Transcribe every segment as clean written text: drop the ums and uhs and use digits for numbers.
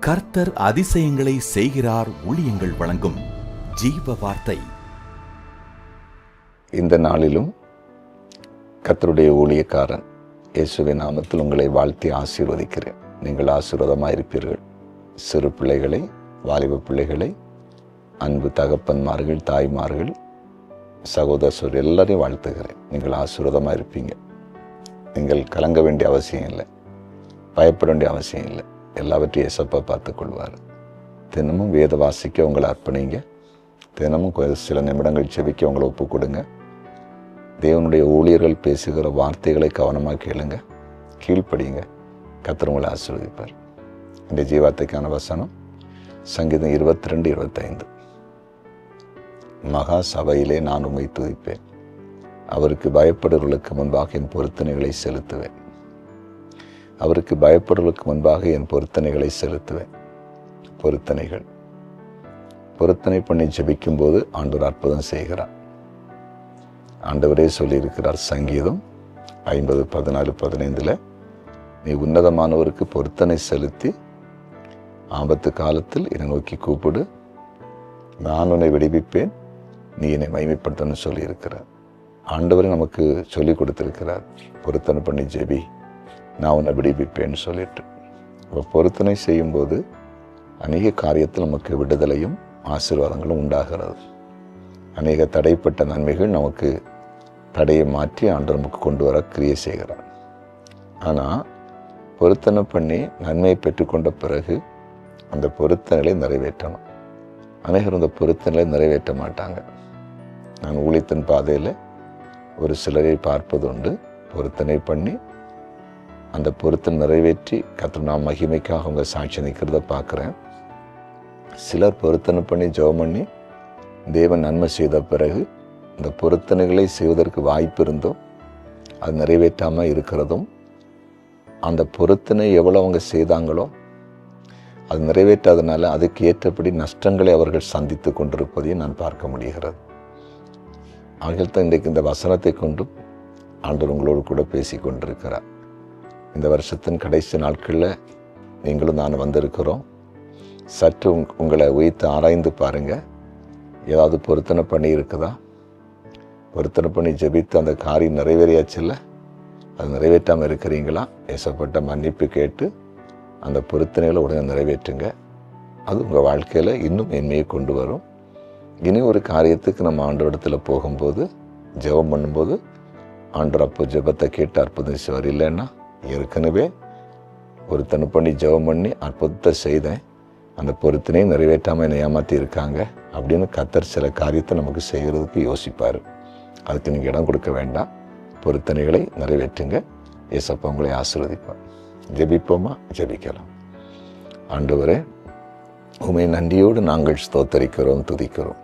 கர்த்தர் அதிசயங்களை செய்கிறார். ஊழியங்கள் வழங்கும் ஜீவ வார்த்தை. இந்த நாளிலும் கர்த்தருடைய ஊழியக்காரன் இயேசுவின் நாமத்தில் உங்களை வாழ்த்தி ஆசீர்வதிக்கிறேன். நீங்கள் ஆசீர்வாதமாயிருப்பீர்கள். சிறு பிள்ளைகளை, வாலிப பிள்ளைகளை, அன்பு தகப்பன்மார்கள், தாய்மார்கள், சகோதரர் எல்லாரையும் வாழ்த்துகிறேன். நீங்கள் ஆசீர்வாதமாயிருப்பீங்க. நீங்கள் கலங்க வேண்டிய அவசியம் இல்லை, பயப்பட வேண்டிய அவசியம் இல்லை. எல்லாவற்றையும் ஏசப்பா பார்த்துக் கொள்வார். தினமும் வேத வாசிக்க உங்களை அர்ப்பணிங்க. தினமும் சில நிமிடங்கள் செபிக்க உங்களை ஒப்பு கொடுங்க. தேவனுடைய ஊழியர்கள் பேசுகிற வார்த்தைகளை கவனமாக கேளுங்க, கீழ்ப்படிங்க. கர்த்தர் உங்களை ஆசீர்வதிப்பார். இந்த ஜீவார்த்தைக்கான வசனம் சங்கீதம் 22:25. மகா சபையிலே நான் உம்மை துதிப்பேன், அவருக்கு பயப்படுவர்களுக்கு முன்பாக என் பொருத்தனைகளை செலுத்துவேன். அவருக்கு பயப்படுவதற்கு முன்பாக என் பொருத்தனைகளை செலுத்துவேன். பொருத்தனை பண்ணி ஜெபிக்கும் போது ஆண்டவர் அற்புதம் செய்கிறார். ஆண்டவரே சொல்லியிருக்கிறார் சங்கீதம் 50:14-15, நீ உன்னதமானவருக்கு பொருத்தனை செலுத்தி ஆபத்து காலத்தில் என்னை நோக்கி கூப்பிடு, நான் உன்னை விடுவிப்பேன், நீ என்னை மகிமைப்படுத்தணும்னு சொல்லியிருக்கிறார். ஆண்டவரே நமக்கு சொல்லிக் கொடுத்திருக்கிறார், பொருத்தனை பண்ணி ஜெபி, நான் உன்னை விடுவிப்பேன்னு சொல்லிட்டு. இப்போ பொருத்தனை செய்யும்போது அநேக காரியத்தில் நமக்கு விடுதலையும் ஆசீர்வாதங்களும் உண்டாகிறது. அநேக தடைப்பட்ட நன்மைகள் நமக்கு தடையை மாற்றி ஆண்டவர் நமக்கு கொண்டு வர கிரியை செய்கிறார். ஆனால் பொருத்தனை பண்ணி நன்மையை பெற்றுக்கொண்ட பிறகு அந்த பொருத்தனைகளை நிறைவேற்றணும். அநேகர் அந்த பொருத்தனைகளை நிறைவேற்ற மாட்டாங்க. நான் ஊழியத்தின் பாதையில் ஒரு சிலரை பார்ப்பது உண்டு. பொருத்தனை பண்ணி அந்த பொருத்தனை நிறைவேற்றி கர்த்தர் நாம் மகிமைக்காக அவங்க சாட்சி நிற்கிறத பார்க்குறேன். சிலர் பொருத்தனை பண்ணி ஜெபம் பண்ணி தேவன் நன்மை செய்த பிறகு அந்த பொருத்தனைகளை செய்வதற்கு வாய்ப்பு இருந்தும் அது நிறைவேற்றாமல் இருக்கிறதும், அந்த பொருத்தனை எவ்வளோ அவங்க செய்தாங்களோ அது நிறைவேற்றாதனால அதுக்கு ஏற்றபடி நஷ்டங்களை அவர்கள் சந்தித்து கொண்டிருப்பதையும் நான் பார்க்க முடிகிறது. ஆகிய தான் இன்றைக்கு இந்த வசனத்தை கொண்டும் ஆண்டவர் உங்களோடு கூட பேசி கொண்டிருக்கிறார். இந்த வருஷத்தின் கடைசி நாட்களில் நீங்களும் நான் வந்திருக்கிறோம். சற்று உங்களை உயிர்த்து ஆராய்ந்து பாருங்கள். ஏதாவது பொருத்தனை பண்ணி இருக்குதா? பொருத்தனை பண்ணி ஜெபித்து அந்த காரியம் நிறைவேறியாச்சில்ல, அது நிறைவேற்றாமல் இருக்கிறீங்களா? ஏசப்பட்ட மன்னிப்பு கேட்டு அந்த பொருத்தனைகளை உடனே நிறைவேற்றுங்க. அது உங்கள் வாழ்க்கையில் இன்னும் மேன்மையை கொண்டு வரும். இனி ஒரு காரியத்துக்கு நம்ம ஆண்டவரிடத்தில் போகும்போது ஜெபம் பண்ணும்போது ஆண்டவர் அப்போ ஜெபத்தை கேட்டு அற்புதம் செய்வார். இல்லைன்னா ஏற்கனவே பொருத்தனை பண்ணி ஜெபம் பண்ணி அற்புதத்தை செய்தேன், அந்த பொருத்தனையை நிறைவேற்றாமல் என்னை ஏமாற்றி இருக்காங்க அப்படின்னு கர்த்தர் சில காரியத்தை நமக்கு செய்கிறதுக்கு யோசிப்பார். அதுக்கு நீங்கள் இடம் கொடுக்க வேண்டாம். பொருத்தனைகளை நிறைவேற்றுங்க. ஏசப்பா உங்களை ஆசீர்வதிப்பார். ஜெபிப்போமா? ஜெபிக்கலாம். ஆண்டவரே, உம்மை நன்றியோடு நாங்கள் ஸ்தோத்தரிக்கிறோம், துதிக்கிறோம்.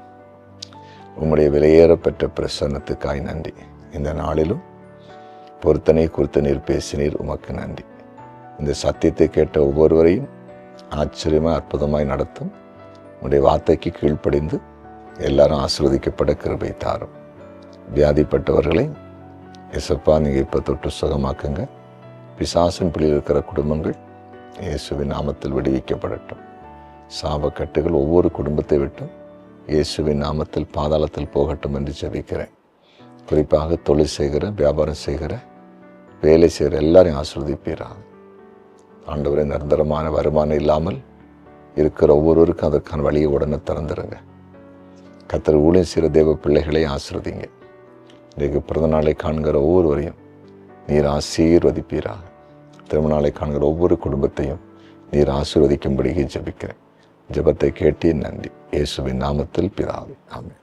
உம்முடைய விலையேறப்பெற்ற பிரசன்னத்துக்காய் நன்றி. இந்த நாளிலும் பொருத்தனை குறித்து நீர் பேசினீர், உமக்கு நன்றி. இந்த சத்தியத்தை கேட்ட ஒவ்வொருவரையும் ஆச்சரியமாக அற்புதமாய் நடத்தும். உடைய வார்த்தைக்கு கீழ்ப்படிந்து எல்லாரும் ஆசீர்வதிக்கப்பட கிருபை தாரும். வியாதிப்பட்டவர்களை இயேசப்பா நீங்கள் இப்போ தொட்டு சுகமாக்குங்க. பிசாசின் பிள்ளையில் இருக்கிற குடும்பங்கள் இயேசுவின் நாமத்தில் விடுவிக்கப்படட்டும். சாபக்கட்டுகள் ஒவ்வொரு குடும்பத்தை விட்டும் இயேசுவின் நாமத்தில் பாதாளத்தில் போகட்டும் என்று ஜெபிக்கிறேன். குறிப்பாக தொழில் செய்கிற, வியாபாரம் செய்கிற, வேலை செய்கிற எல்லாரையும் ஆசீர்வதிப்பீராக. ஆண்டவரை நிரந்தரமான வருமானம் இல்லாமல் இருக்கிற ஒவ்வொருவருக்கும் அதற்கான வழியை உடனே திறந்துருங்க. கர்த்தர் ஊழியம் செய்கிற தேவ பிள்ளைகளை ஆசீர்வதிங்க. இன்றைக்கு பிறந்த நாளை காண்கிற ஒவ்வொருவரையும் நீர் ஆசீர்வதிப்பீராக. திருமண நாளை காண்கிற ஒவ்வொரு குடும்பத்தையும் நீர் ஆசீர்வதிக்கும்படி ஜெபிக்கிறேன். ஜெபத்தை கேட்டே நன்றி. இயேசுவின் நாமத்தில் பிதாவே, ஆமென்.